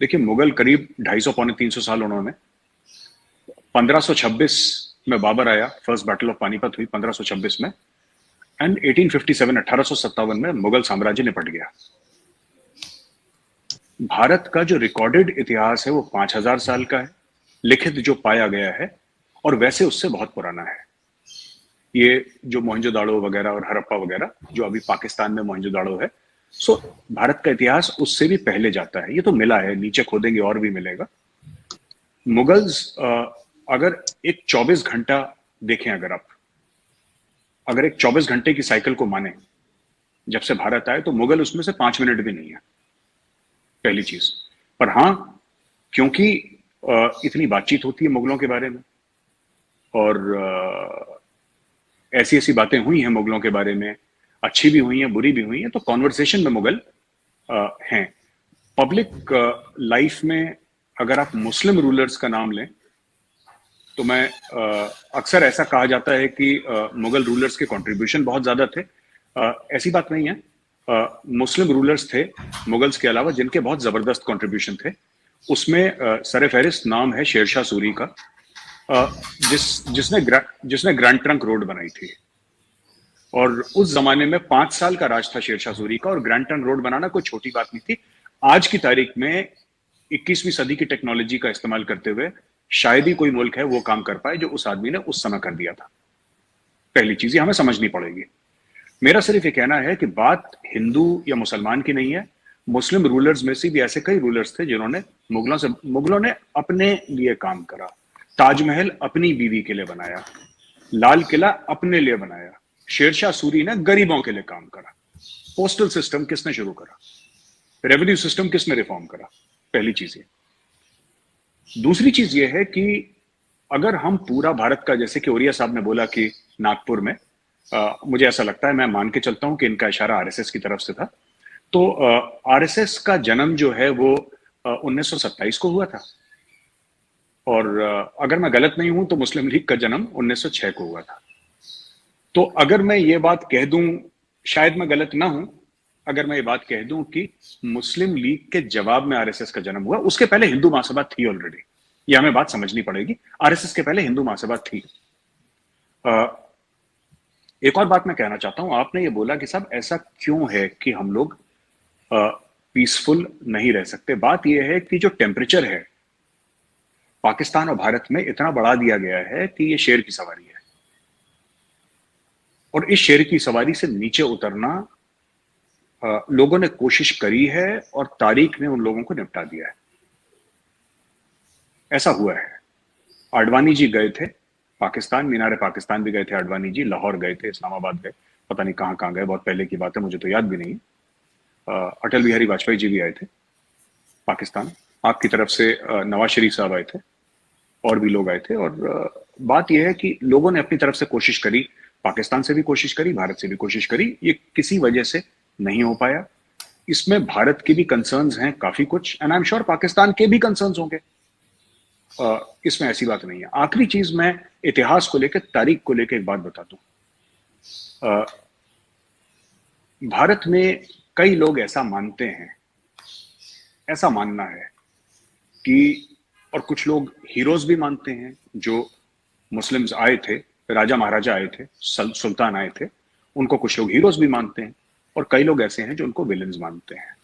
देखिए, मुगल करीब 250 पौने 300 साल उन्होंने। 1526 में बाबर आया, फर्स्ट बैटल ऑफ पानीपत हुई 1526 में। एंड 1857 1857 में मुगल साम्राज्य निपट गया। भारत का जो रिकॉर्डेड इतिहास है वो 5000 साल का है, लिखित जो पाया गया है, और वैसे उससे बहुत पुराना है। ये जो मोहनजोदाड़ो वगैरह और हड़प्पा वगैरह जो अभी पाकिस्तान में मोहनजोदाड़ो है, सो भारत का इतिहास उससे भी पहले जाता है। ये तो मिला है, नीचे खोदेंगे और भी मिलेगा। मुगल्स अगर एक 24 घंटा देखें, अगर एक 24 घंटे की साइकिल को माने जब से भारत आए, तो मुगल उसमें से 5 मिनट भी नहीं है, पहली चीज। पर हाँ, क्योंकि इतनी बातचीत होती है मुगलों के बारे में, और ऐसी ऐसी बातें हुई हैं मुगलों के बारे में, अच्छी भी हुई हैं, बुरी भी हुई हैं, तो कॉन्वर्सेशन में मुगल हैं। पब्लिक लाइफ में अगर आप मुस्लिम रूलर्स का नाम लें, तो मैं अक्सर ऐसा कहा जाता है कि मुगल रूलर्स के कंट्रीब्यूशन बहुत ज्यादा थे। ऐसी बात नहीं है। मुस्लिम रूलर्स थे मुगल्स के अलावा जिनके बहुत जबरदस्त कंट्रीब्यूशन थे। उसमें सरफहरिस्त नाम है शेरशाह सूरी का, जिसने ग्रैंड ट्रंक रोड बनाई थी। और उस जमाने में 5 साल का राज था शेरशाह सूरी का, और ग्रैंड ट्रंक रोड बनाना कोई छोटी बात नहीं थी। आज की तारीख में 21वीं सदी की टेक्नोलॉजी का इस्तेमाल करते हुए शायद ही कोई मुल्क है वो काम कर पाए जो उस आदमी ने उस समय कर दिया था। पहली चीज ये हमें समझनी पड़ेगी। मेरा सिर्फ ये कहना है कि बात हिंदू या मुसलमान की नहीं है। मुस्लिम रूलर्स में से भी ऐसे कई रूलर्स थे जिन्होंने मुगलों ने अपने लिए काम करा। ताजमहल अपनी बीवी के लिए बनाया, लाल किला अपने लिए बनाया। शेरशाह सूरी ने गरीबों के लिए काम करा। पोस्टल सिस्टम किसने शुरू करा? रेवेन्यू सिस्टम किसने रिफॉर्म करा? पहली चीज ये। दूसरी चीज ये है कि अगर हम पूरा भारत का, जैसे कि ओरिया साहब ने बोला कि नागपुर में, मुझे ऐसा लगता है, मैं मान के चलता हूं कि इनका इशारा आरएसएस की तरफ से था। तो आरएसएस का जन्म जो है वो 1927 को हुआ था, और अगर मैं गलत नहीं हूं तो मुस्लिम लीग का जन्म 1906 को हुआ था। तो अगर मैं ये बात कह दूं, शायद मैं गलत ना हूं, अगर मैं ये बात कह दूं कि मुस्लिम लीग के जवाब में आरएसएस का जन्म हुआ, उसके पहले हिंदू महासभा थी ऑलरेडी। ये हमें बात समझनी पड़ेगी। आरएसएस के पहले हिंदू महासभा थी। एक और बात मैं कहना चाहता हूं। आपने ये बोला कि साहब ऐसा क्यों है कि हम लोग पीसफुल नहीं रह सकते। बात यह है कि जो टेम्परेचर है पाकिस्तान और भारत में इतना बढ़ा दिया गया है कि ये शेर की सवारी है, और इस शेर की सवारी से नीचे उतरना लोगों ने कोशिश करी है, और तारीख ने उन लोगों को निपटा दिया है। ऐसा हुआ है। आडवाणी जी गए थे पाकिस्तान, मीनार पाकिस्तान भी गए थे आडवाणी जी, लाहौर गए थे, इस्लामाबाद गए, पता नहीं कहां कहां गए, बहुत पहले की बात है, मुझे तो याद भी नहीं। अटल बिहारी वाजपेयी जी भी आए थे पाकिस्तान, आपकी तरफ से नवाज शरीफ साहब आए थे, और भी लोग आए थे। और बात यह है कि लोगों ने अपनी तरफ से कोशिश करी, पाकिस्तान से भी कोशिश करी, भारत से भी कोशिश करी, ये किसी वजह से नहीं हो पाया। इसमें भारत की भी कंसर्न्स हैं काफी कुछ, and I am sure Pakistan के भी कंसर्न्स होंगे। इसमें ऐसी बात नहीं है। आखिरी चीज, मैं इतिहास को लेकर, तारीख को लेकर एक बात बता दूं। भारत में कई लोग ऐसा मानते हैं, ऐसा मानना है कि, और कुछ लोग हीरोज भी मानते हैं, जो मुस्लिम्स आए थे, राजा महाराजा आए थे, सुल्तान आए थे, उनको कुछ लोग हीरोज भी मानते हैं, और कई लोग ऐसे हैं जो उनको विलेंस मानते हैं।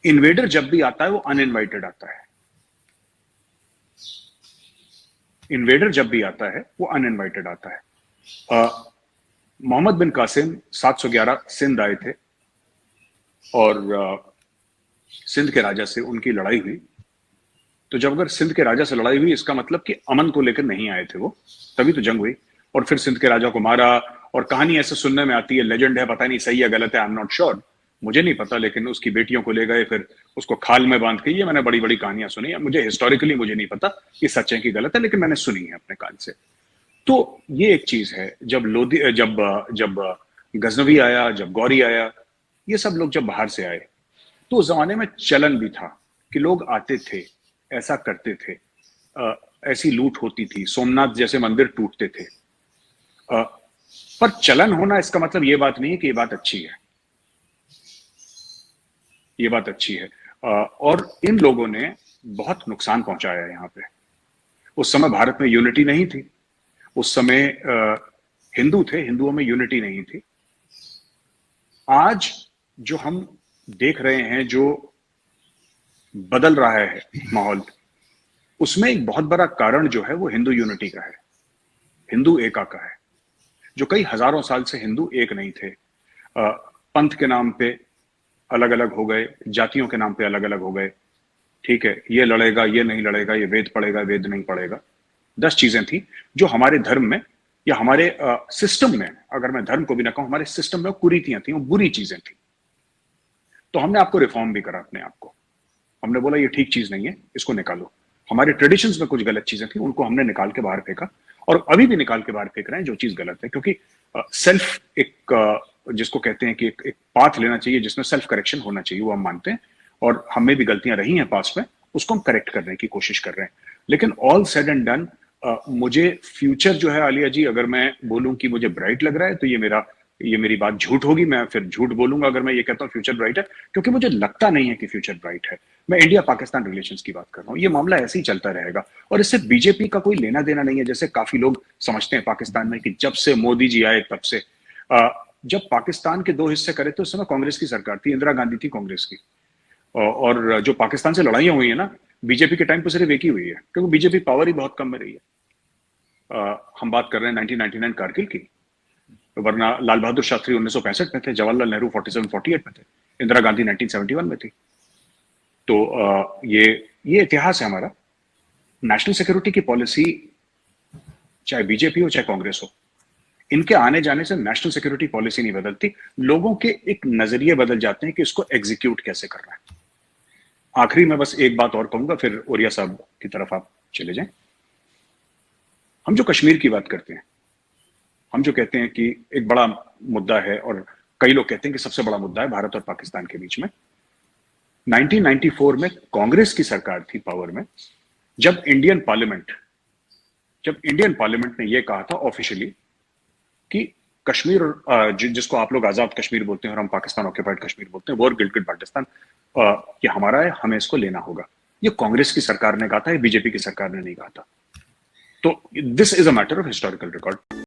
इन्वेडर जब भी आता है वो अनइनवाइटेड आता है। इन्वेडर जब भी आता है वो अनइनवाइटेड आता है। मोहम्मद बिन कासिम 711 सिंध आए थे, और सिंध के राजा से उनकी लड़ाई हुई। तो जब अगर सिंध के राजा से लड़ाई हुई, इसका मतलब कि अमन को लेकर नहीं आए थे वो, तभी तो जंग हुई। और फिर सिंध के राजा को मारा, और कहानी ऐसे सुनने में आती है, लेजेंड है, पता नहीं सही है गलत है, आई एम नॉट श्योर, मुझे नहीं पता, लेकिन उसकी बेटियों को ले गए, फिर उसको खाल में बांध के, ये मैंने बड़ी बड़ी कहानियां सुनी है। मुझे हिस्टोरिकली मुझे नहीं पता कि सच है कि गलत है, लेकिन मैंने सुनी है अपने कान से। तो ये एक चीज है। जब गजनवी आया, जब गौरी आया, ये सब लोग जब बाहर से आए, तो उस जमाने में चलन भी था कि लोग आते थे, ऐसा करते थे, ऐसी लूट होती थी, सोमनाथ जैसे मंदिर टूटते थे। पर चलन होना इसका मतलब ये बात नहीं है कि ये बात अच्छी है। ये बात अच्छी है। और इन लोगों ने बहुत नुकसान पहुंचाया है यहाँ पे। उस समय भारत में यूनिटी नहीं थी, उस समय हिंदू थे, हिंदुओं में यूनिटी नहीं थी। आज जो हम देख रहे हैं, जो बदल रहा है माहौल, उसमें एक बहुत बड़ा कारण जो है वो हिंदू यूनिटी का है, हिंदू एका का है। जो कई हजारों साल से हिंदू एक नहीं थे, पंथ के नाम पे अलग अलग हो गए, जातियों के नाम पे अलग अलग हो गए। ठीक है, ये लड़ेगा, ये नहीं लड़ेगा, ये वेद पढ़ेगा, वेद नहीं पढ़ेगा। 10 चीजें थी जो हमारे धर्म में या हमारे सिस्टम में, अगर मैं धर्म को भी ना कहूं, हमारे सिस्टम में कुरीतियां थी, वो बुरी चीजें थी। तो हमने आपको रिफॉर्म भी करा अपने आप को। हमने बोला ये ठीक चीज नहीं है, इसको निकालो। हमारे ट्रेडिशंस में कुछ गलत चीजें थी, उनको हमने निकाल के बाहर फेंका, और अभी भी निकाल के बाहर फेंक रहे हैं जो चीज गलत है। क्योंकि सेल्फ एक जिसको कहते हैं कि एक पाथ लेना चाहिए जिसमें सेल्फ करेक्शन होना चाहिए, वो हम मानते हैं। और हमें भी गलतियां रही हैं पास्ट में, उसको हम करेक्ट करने की कोशिश कर रहे हैं। लेकिन ऑल सेड एंड डन, मुझे फ्यूचर जो है आलिया जी, अगर मैं बोलूं कि मुझे ब्राइट लग रहा है, तो ये मेरी बात झूठ होगी। मैं फिर झूठ बोलूंगा अगर मैं ये कहता हूं फ्यूचर ब्राइट है, क्योंकि मुझे लगता नहीं है कि फ्यूचर ब्राइट है। मैं इंडिया पाकिस्तान रिलेशंस की बात कर रहा हूं। ये मामला ऐसे ही चलता रहेगा, और इससे बीजेपी का कोई लेना देना नहीं है, जैसे काफी लोग समझते हैं पाकिस्तान में कि जब से मोदी जी आए तब से। जब पाकिस्तान के 2 हिस्से करे थे, उस समय कांग्रेस की सरकार थी, इंदिरा गांधी थी कांग्रेस की। और जो पाकिस्तान से लड़ाइयां हुई है ना, बीजेपी के टाइम पर सिर्फ एक ही हुई है, क्योंकि बीजेपी पावर ही बहुत कम में रही है। हम बात कर रहे हैं 1999 कारगिल की, वरना लाल बहादुर शास्त्री 1965 में थे, जवाहरलाल नेहरू 47-48 में थे, इंदिरा गांधी 1971 में थी। तो ये इतिहास है हमारा। नेशनल सिक्योरिटी की पॉलिसी, चाहे बीजेपी हो चाहे कांग्रेस हो, इनके आने जाने से नेशनल सिक्योरिटी पॉलिसी नहीं बदलती। लोगों के एक नजरिए बदल जाते हैं कि इसको एग्जीक्यूट कैसे करना है। आखिरी में बस एक बात और कहूंगा, फिर ओरिया साहब की तरफ आप चले जाएं। हम जो कश्मीर की बात करते हैं, हम जो कहते हैं कि एक बड़ा मुद्दा है, और कई लोग कहते हैं कि सबसे बड़ा मुद्दा है भारत और पाकिस्तान के बीच में। 1994 में कांग्रेस की सरकार थी पावर में, जब इंडियन पार्लियामेंट ने यह कहा था ऑफिशियली कि कश्मीर, जिसको आप लोग आजाद कश्मीर बोलते हैं और हम पाकिस्तान ऑक्यूपाइड कश्मीर बोलते हैं, वो और गिलगिट बाल्टिस्तान, ये हमारा है, हमें इसको लेना होगा। ये कांग्रेस की सरकार ने कहा था, ये बीजेपी की सरकार ने नहीं कहा था। तो this is a matter of historical record.